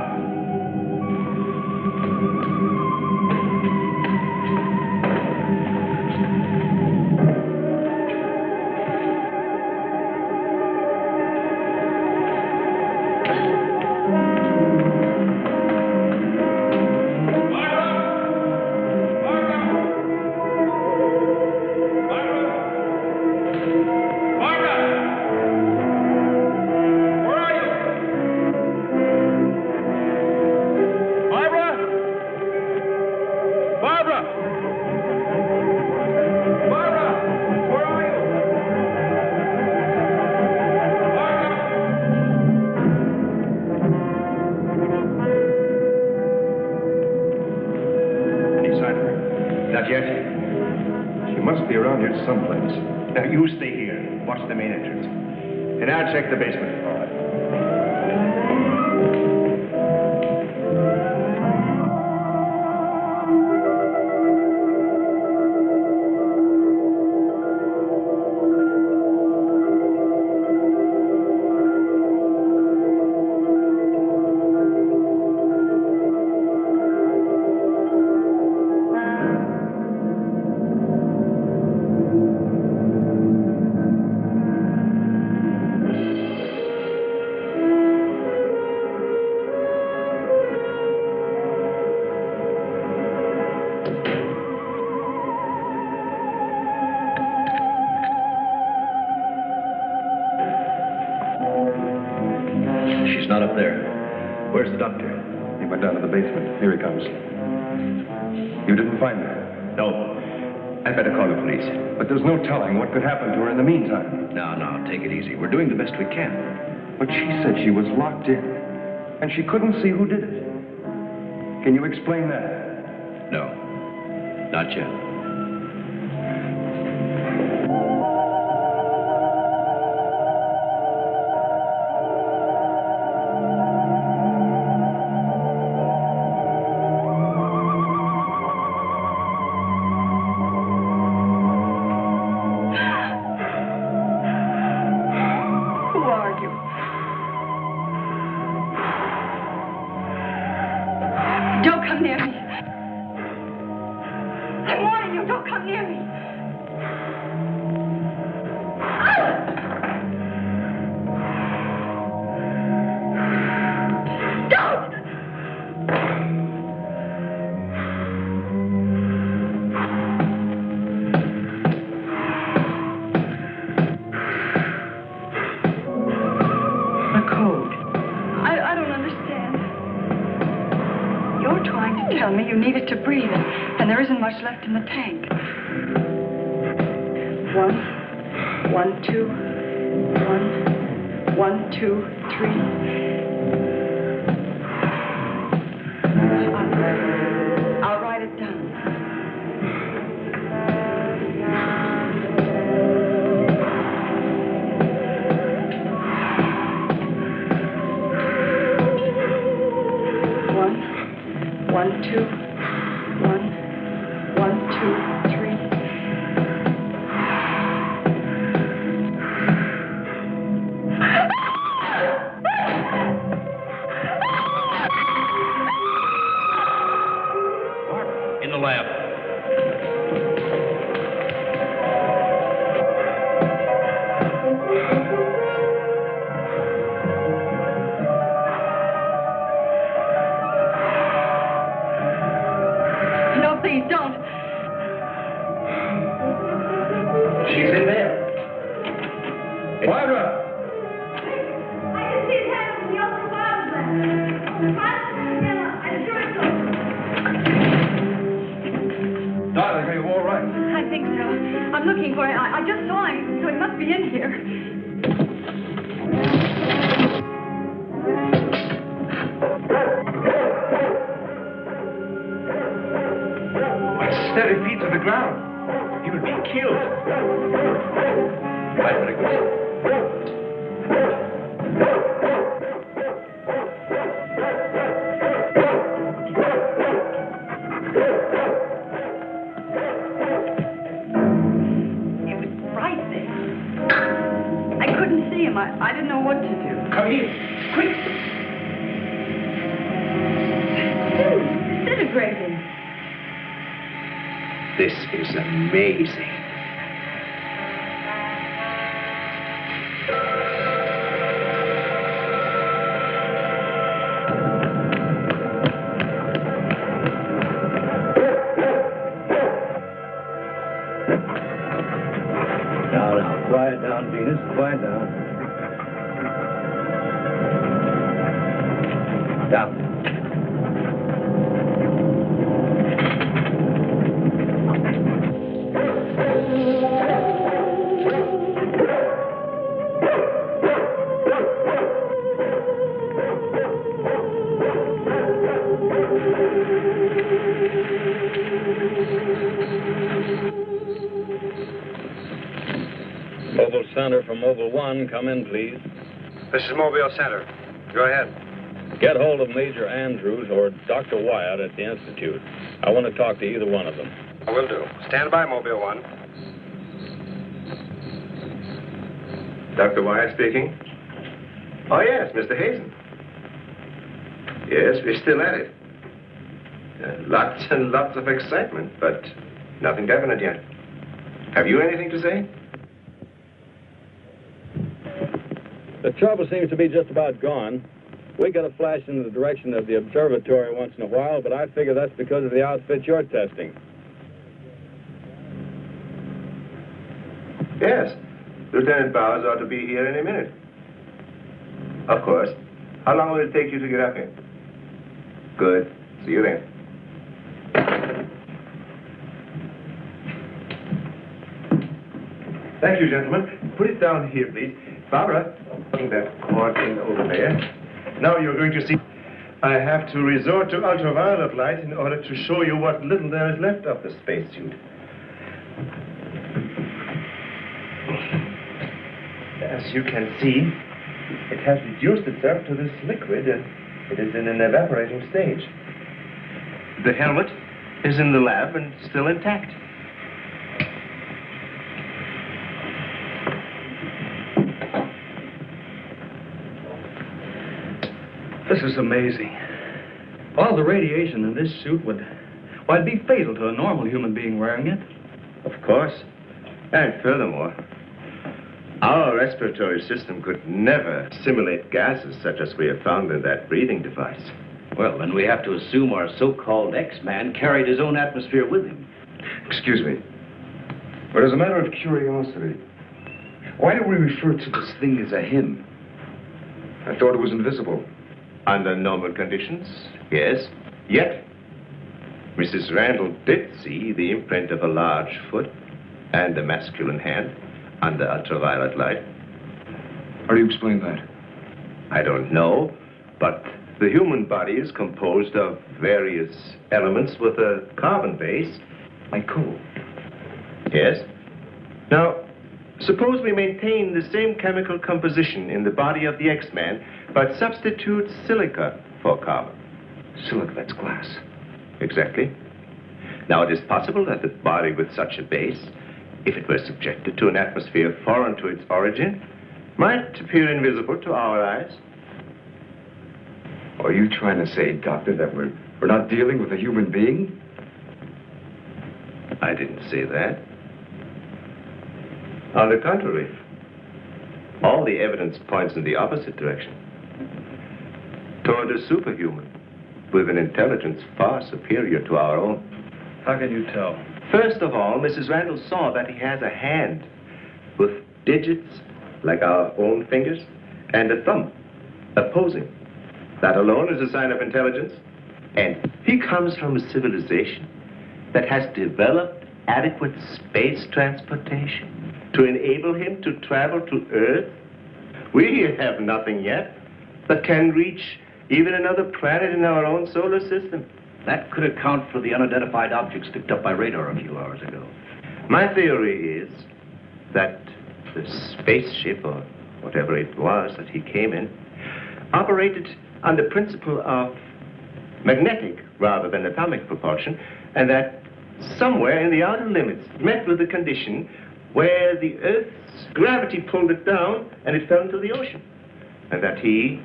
Not yet. She must be around here someplace. Now, you stay here. Watch the main entrance. And I'll check the basement. All right. Not up there. Where's the doctor? He went down to the basement. Here he comes. You didn't find her? No. I'd better call the police. But there's no telling what could happen to her in the meantime. No, take it easy. We're doing the best we can. But she said she was locked in, and she couldn't see who did it. Can you explain that? No. Not yet. you! Don't come near me! Don't! The code. I don't understand. You're trying to tell me you need it to breathe, and there isn't much left in the tank. 1, 1, 2, 1, 1, 2, 3. I'll write it down. One, two, 1, 1, 2, 3. In the lab. No, please don't. She's in there. Barbara! I can see his head from the ultraviolet lab. I'm sure it's over. Darling, are you all right? I think so. I'm looking for him. I just saw him, so he must be in here. Steady feet to the ground. He would be killed. Right, very good. It was right there. I couldn't see him. I didn't know what to do. Come here. Quick. Disintegrating. This is amazing. Now, quiet down, Venus. Quiet down. Down. Mobile Center from Mobile 1. Come in, please. This is Mobile Center. Go ahead. Get hold of Major Andrews or Dr. Wyatt at the Institute. I want to talk to either one of them. I will do. Stand by, Mobile 1. Dr. Wyatt speaking. Oh, yes, Mr. Hazen. Yes, we're still at it. Lots and lots of excitement, but nothing definite yet. Have you anything to say? The trouble seems to be just about gone. We get a flash in the direction of the observatory once in a while, but I figure that's because of the outfit you're testing. Yes. Lieutenant Bowers ought to be here any minute. Of course. How long will it take you to get up here? Good. See you then. Thank you, gentlemen. Put it down here, please. Barbara, bring that cord in over there. Now you're going to see. I have to resort to ultraviolet light in order to show you what little there is left of the spacesuit. As you can see, it has reduced itself to this liquid and it is in an evaporating stage. The helmet is in the lab and still intact. This is amazing. All the radiation in this suit would Why, it'd be fatal to a normal human being wearing it. Of course. And furthermore, our respiratory system could never simulate gases such as we have found in that breathing device. Well, then we have to assume our so-called X-Man carried his own atmosphere with him. Excuse me, but as a matter of curiosity, why do we refer to this thing as a him? I thought it was invisible. Under normal conditions, yes. Yet, Mrs. Randall did see the imprint of a large foot and a masculine hand under ultraviolet light. How do you explain that? I don't know, but the human body is composed of various elements with a carbon base. Like coal. Yes. Now, suppose we maintain the same chemical composition in the body of the X-Man, but substitute silica for carbon. Silica, that's glass. Exactly. Now, it is possible that the body with such a base, if it were subjected to an atmosphere foreign to its origin, might appear invisible to our eyes. Are you trying to say, Doctor, that we're not dealing with a human being? I didn't say that. On the contrary, all the evidence points in the opposite direction. Toward a superhuman with an intelligence far superior to our own. How can you tell? First of all, Mrs. Randall saw that he has a hand with digits like our own fingers and a thumb opposing. That alone is a sign of intelligence. And he comes from a civilization that has developed adequate space transportation to enable him to travel to Earth. We have nothing yet that can reach even another planet in our own solar system. That could account for the unidentified objects picked up by radar a few hours ago. My theory is that the spaceship, or whatever it was that he came in, operated on the principle of magnetic rather than atomic propulsion, and that somewhere in the outer limits met with a condition where the Earth's gravity pulled it down and it fell into the ocean, and that he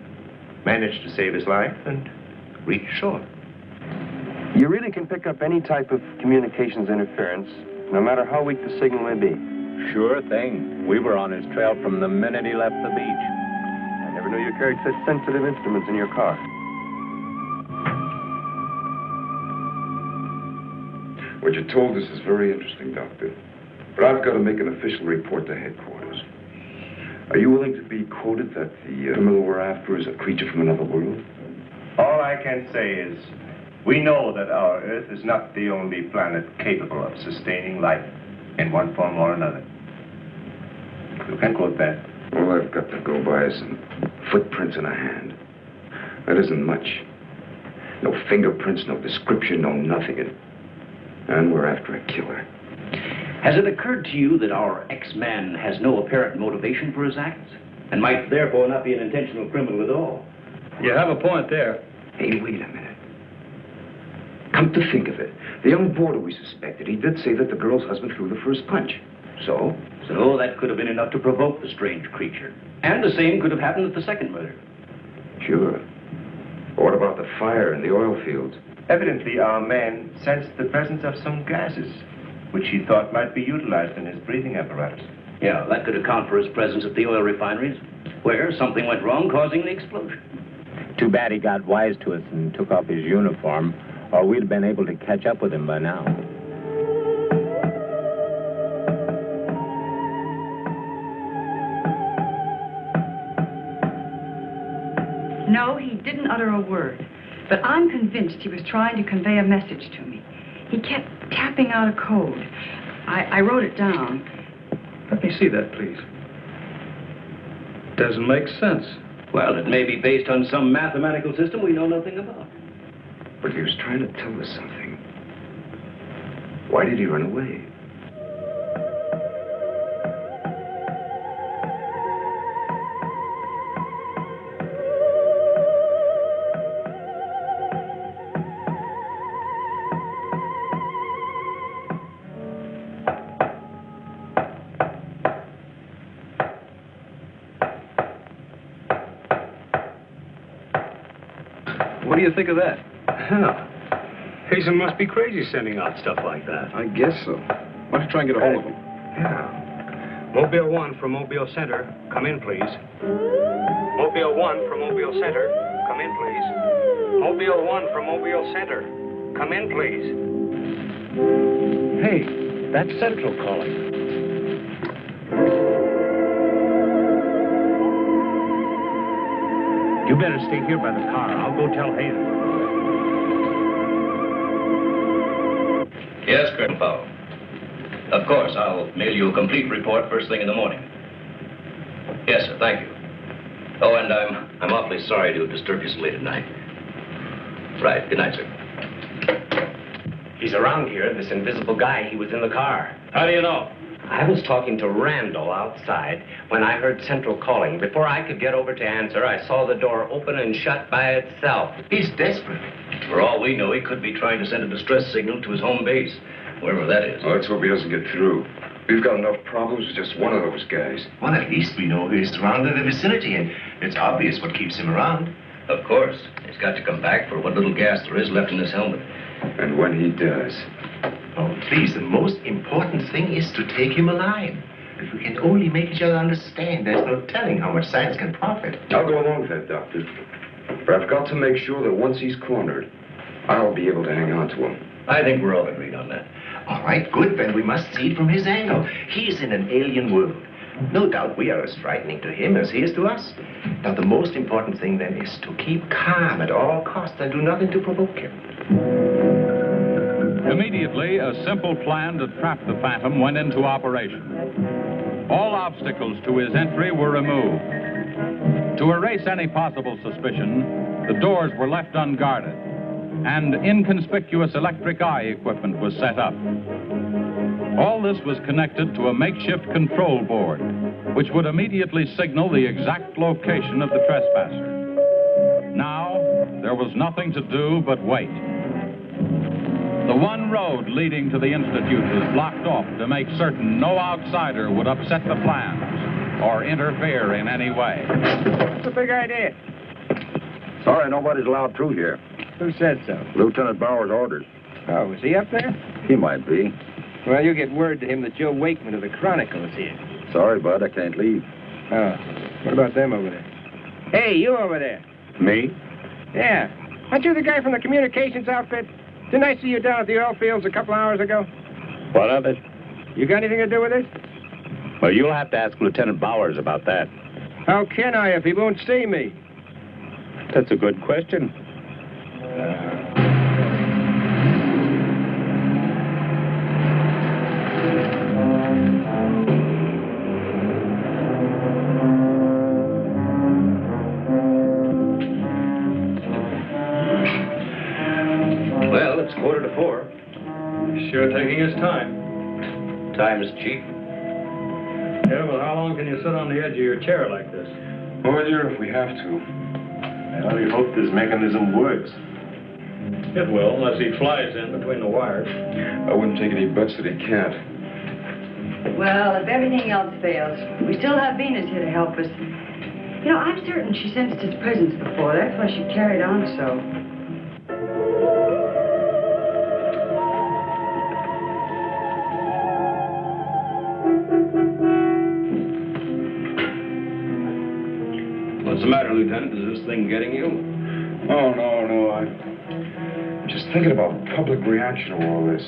managed to save his life and reach shore. You really can pick up any type of communications interference, no matter how weak the signal may be. Sure thing. We were on his trail from the minute he left the beach. I never knew you carried such sensitive instruments in your car. What you told us is very interesting, Doctor. But I've got to make an official report to headquarters. Are you willing to be quoted that the criminal we're after is a creature from another world? All I can say is, we know that our Earth is not the only planet capable of sustaining life in one form or another. You can quote that. All I've got to go by is some footprints in a hand. That isn't much. No fingerprints, no description, no nothing. And we're after a killer. Has it occurred to you that our X-Man has no apparent motivation for his acts, and might therefore not be an intentional criminal at all? You have a point there. Hey, wait a minute. Come to think of it, the young boarder we suspected, he did say that the girl's husband threw the first punch. So? So that could have been enough to provoke the strange creature. And the same could have happened at the second murder. Sure. But what about the fire in the oil fields? Evidently, our man sensed the presence of some gases, which he thought might be utilized in his breathing apparatus. Yeah, that could account for his presence at the oil refineries, where something went wrong, causing the explosion. Too bad he got wise to us and took off his uniform, or we'd have been able to catch up with him by now. No, he didn't utter a word. But I'm convinced he was trying to convey a message to me. He kept tapping out a code. I wrote it down. Let me see that, please. Doesn't make sense. Well, it may be based on some mathematical system we know nothing about. But he was trying to tell us something. Why did he run away? What do you think of that? Huh. Hazen must be crazy sending out stuff like that. I guess so. Why don't you try and get a hold of him? Yeah. Mobile 1 from Mobile Center. Come in, please. Mobile 1 from Mobile Center. Come in, please. Mobile 1 from Mobile Center. Come in, please. Hey, that's Central calling. You better stay here by the car. I'll go tell Hazen. Yes, Colonel Powell. Of course, I'll mail you a complete report first thing in the morning. Yes, sir, thank you. Oh, and I'm awfully sorry to disturb you so late at night. Right, good night, sir. He's around here, this invisible guy. He was in the car. How do you know? I was talking to Randall outside when I heard Central calling. Before I could get over to answer, I saw the door open and shut by itself. He's desperate. For all we know, he could be trying to send a distress signal to his home base, wherever that is. Well, let's hope he doesn't get through. We've got enough problems with just one of those guys. Well, at least we know he's around in the vicinity, and it's obvious what keeps him around. Of course. He's got to come back for what little gas there is left in his helmet. And when he does... Oh, please, the most important thing is to take him alive. If we can only make each other understand, there's no telling how much science can profit. I'll go along with that, Doctor. But I've got to make sure that once he's cornered, I'll be able to hang on to him. I think we're all agreed on that. All right, good, then we must see it from his angle. He's in an alien world. No doubt we are as frightening to him as he is to us. Now, the most important thing, then, is to keep calm at all costs and do nothing to provoke him. Immediately, a simple plan to trap the Phantom went into operation. All obstacles to his entry were removed. To erase any possible suspicion, the doors were left unguarded, and inconspicuous electric eye equipment was set up. All this was connected to a makeshift control board, which would immediately signal the exact location of the trespasser. Now, there was nothing to do but wait. The one road leading to the Institute was blocked off to make certain no outsider would upset the plans or interfere in any way. What's the big idea? Sorry, nobody's allowed through here. Who said so? Lieutenant Bauer's orders. Oh, is he up there? He might be. Well, you get word to him that Joe Wakeman of the Chronicle is here. Sorry, bud, I can't leave. Oh, what about them over there? Hey, you over there. Me? Yeah. Aren't you the guy from the communications outfit? Didn't I see you down at the oil fields a couple hours ago? What of it? You got anything to do with this? Well, you'll have to ask Lieutenant Bowers about that. How can I if he won't see me? That's a good question. Well, it's 4:45. He's sure taking his time. Time is cheap. Yeah, well, how long can you sit on the edge of your chair like this? Over there if we have to. Well, we hope this mechanism works. It will, unless he flies in between the wires. I wouldn't take any bets that he can't. Well, if everything else fails, we still have Venus here to help us. You know, I'm certain she sensed his presence before. That's why she carried on so. What's the matter, Lieutenant? Is this thing getting you? Oh, no. I'm just thinking about public reaction to all this.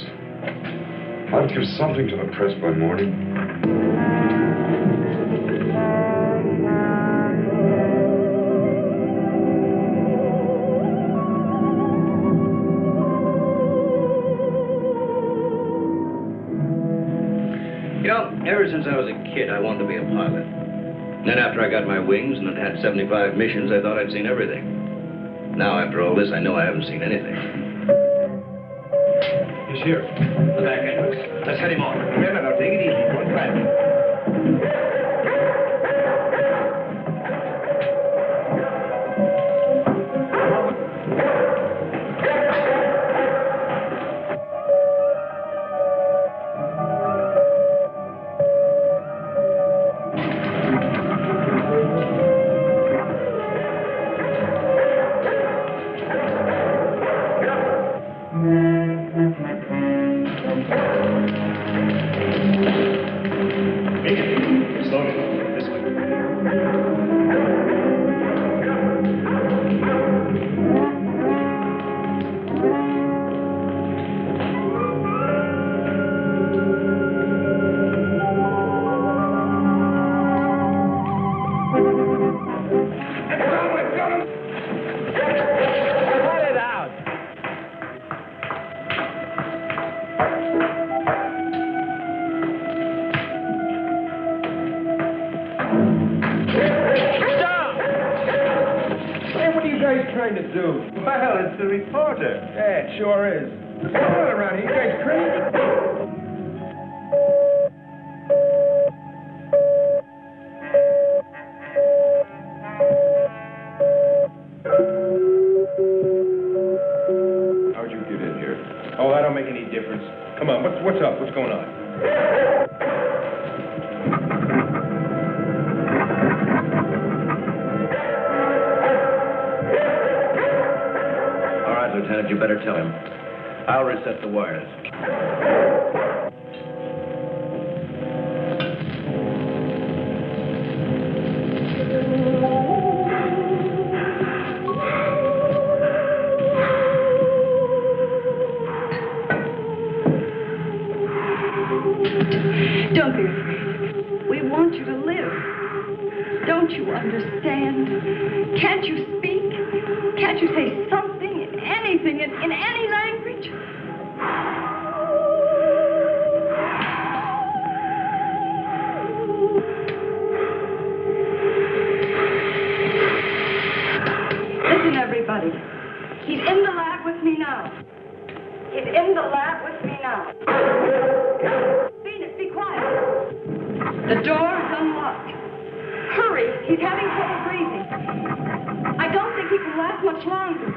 I'll give something to the press by morning. You know, ever since I was a kid, I wanted to be a pilot. Then after I got my wings and had 75 missions, I thought I'd seen everything. Now, after all this, I know I haven't seen anything. He's here. The back entrance. Let's head him off. Remember, now, take it easy. Don't try. Yeah. Trying to do? Well, it's the reporter. Yeah, it sure is. What's going on around here? You guys crazy? How'd you get in here? Oh, that don't make any difference. Come on, what's up? What's going on? Lieutenant, you better tell him. I'll reset the wires. Don't be afraid. We want you to live. Don't you understand? Can't you speak? Can't you say something, anything, in any language? Listen, everybody. He's in the lab with me now. He's in the lab with me now. Venus, be quiet. The door is unlocked. Hurry, he's having trouble breathing. I don't think he can last much longer.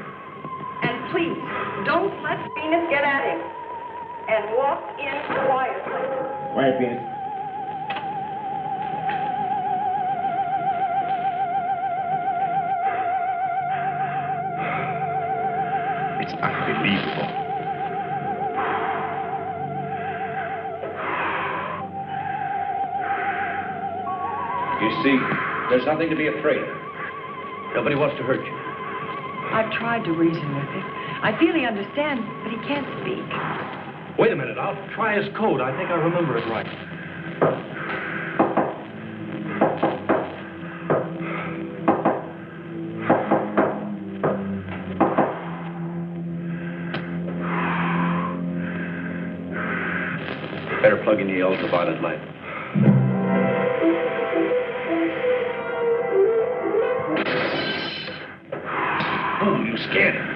And please, don't let Venus get at him. And walk in quietly. Quiet, Venus. It's unbelievable. You see, there's nothing to be afraid of. Nobody wants to hurt you. I've tried to reason with him. I feel he understands, but he can't speak. Wait a minute, I'll try his code. I think I remember it right. Better plug in the ultraviolet light. Oh, you scared him.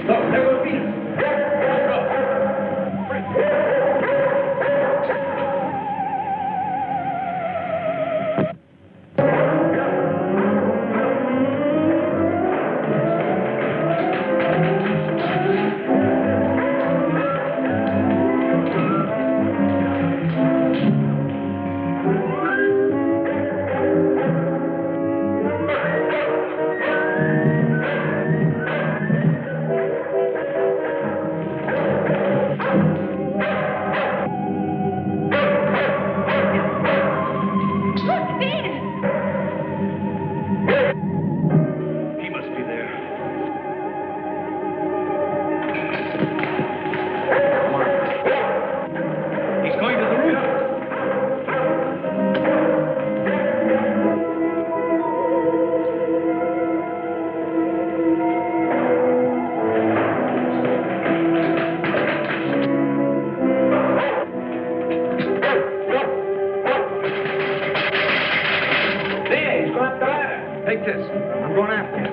Look, there goes Venus. Take this. I'm going after you.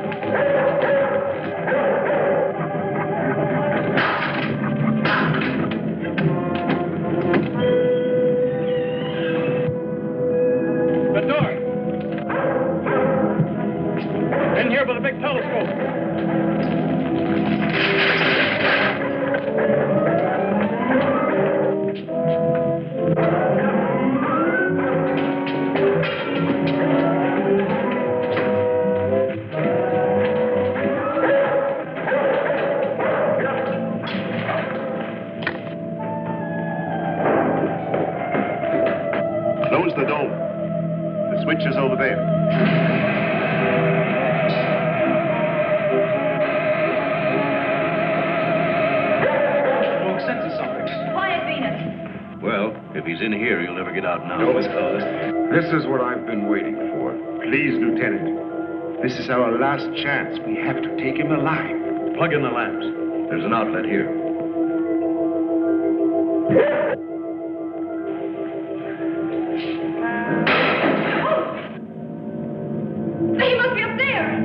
The door. In here with a big telescope. Close the door. The switch is is over there. Folks, senses something. Quiet, Venus. Well, if he's in here, he'll never get out now. No, Miss Carlos. This is what I've been waiting for. Please, Lieutenant. This is our last chance. We have to take him alive. Plug in the lamps. There's an outlet here. He must be up there.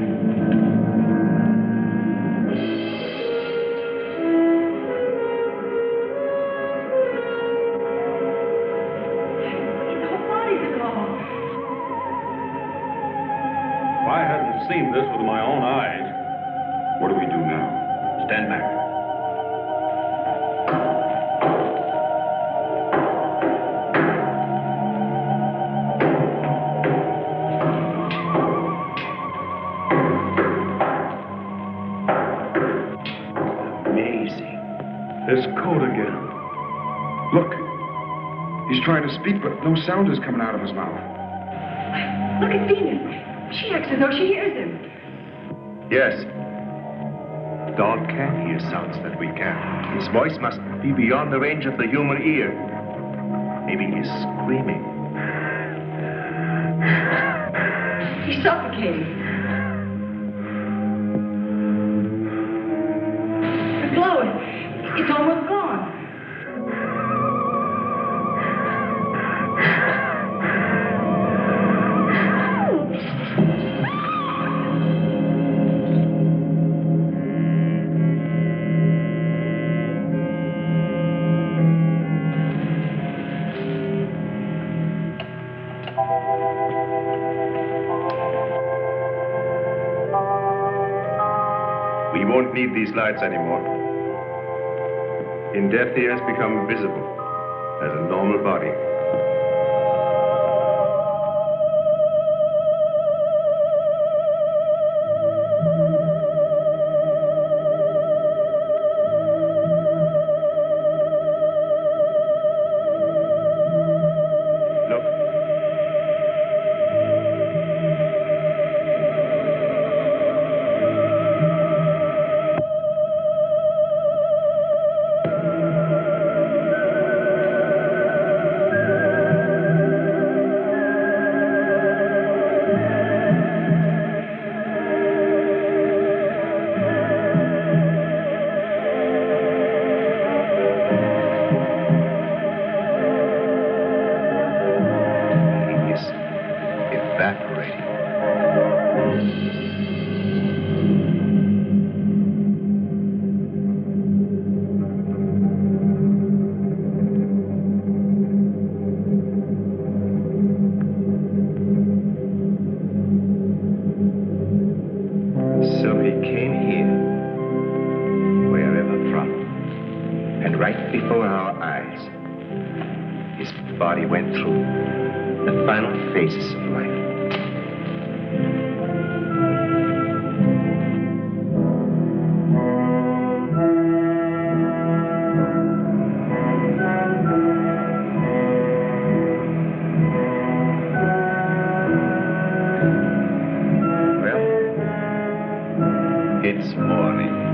His whole body's gone. If I hadn't seen this with my own eyes. What do we do now? Stand back. Amazing. This code again. Look. He's trying to speak, but no sound is coming out of his mouth. Look at Venus. She acts as though she hears him. Yes. Dog can hear sounds that we can. His voice must be beyond the range of the human ear. Maybe he's screaming. He's suffocating. The glow, it's almost gone. We won't need these lights anymore. In death, he has become visible as a normal body. Right before our eyes, his body went through the final phases of life. Well, it's morning.